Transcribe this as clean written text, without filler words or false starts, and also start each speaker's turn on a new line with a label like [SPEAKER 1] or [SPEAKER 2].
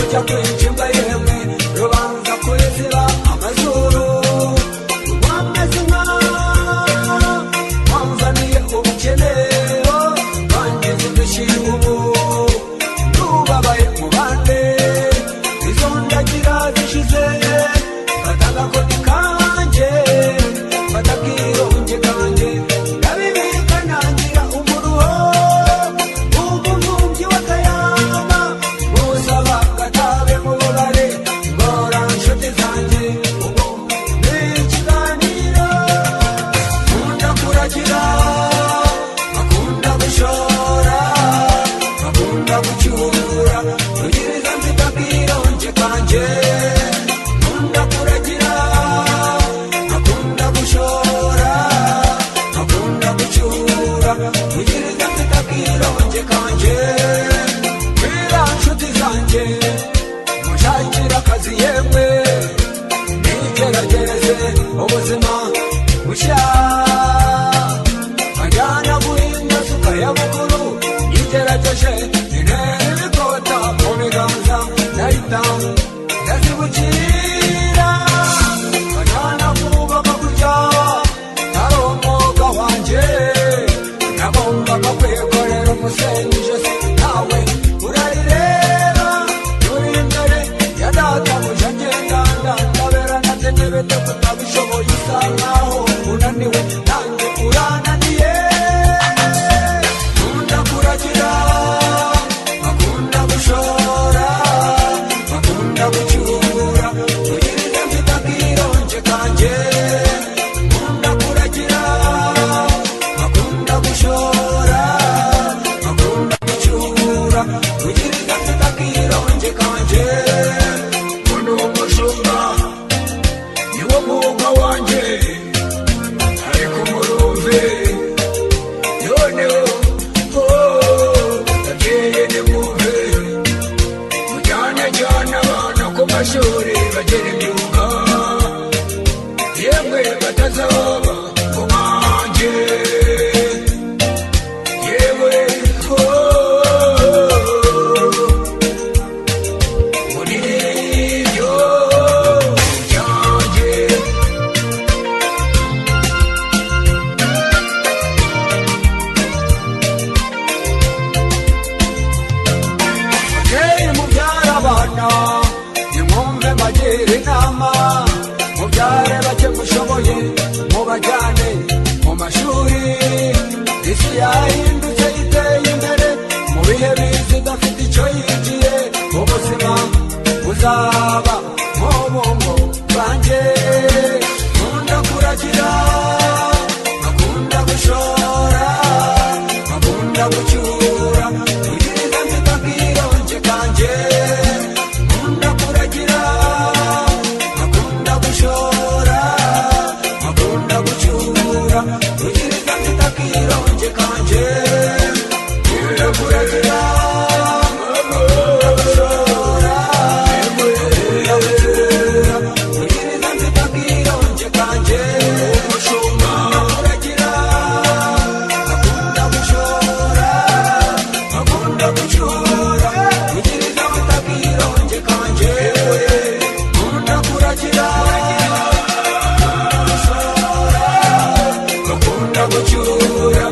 [SPEAKER 1] kujya kwinjimba yemwe rubanza kuziba amazuru wameze nka wanzaniye ubukene bangize udushyira ubu ntubabaye mu bande izo ndagira zishize fata agakoni kanjye fata akirunge kanjye ndabibika nangira umuruho umuvumbyi w'akayama musaba gatabe mu bubare ngora nshuti zanjye ubu ni ikiganiro nkunda kuragira akunda gushora akunda gucyura rugiriza mfite akirunge kanjye nkunda kuragira akunda gushora akunda gucyura rugiriza mfite akirunge kanjye bwira nshuti zanjye mushakira akazi yemwe nigerageze ubuzima bushya ajyana guhinga suka ya bukuru yigerageje intera ibikota mu biganza ndahita ndazibukira ajyana kubaka kurya ari umwuga wanjye nagombaga kwikorera umusenyi ijosi nawe urarireba turi imbere ya databuja ngenda ndabera natenebete kutabishoboye usa nkaho unaniwe nanjye urananiye nkunda kuragira akunda gushora akunda gucyura ugiriza mfite akirunge kanjye nkunda kuragira akunda gushora akunda gucyura ugiriza mfite akirunge kanjye nkunda umushumba niwo mwuga wanjye ariko muruve noneho abyeyi nimwumve mujyane jyana abana ku mashuri bagera imyuga yemwe batazaba ngo nkanjye yewe muri ibyo byanjye ababyeyi mubyara abana nimwumve mbagira inama mubyare bake mushoboye mubajyane mu mashuri isi yahindutse iteye imbere mu bihe biza idafite icyo yigiye ubuzima buzaba nk'ubumbo bwanjye nkunda kuragira akunda gushora akunda gucyura ugiriza mfite akirunge kanjye nkunda kuragira akunda gushora akunda gucyura ugiriza mfite akirunge kanjye nkunda kuragira akunda gushora akunda gucyura ugiriza mfite akirunge kanjye umushumba kuragira akunda gushora akunda gucyura ugiriza mfite akirunge kanjye nkunda kuragira akunda gushora akunda gucyura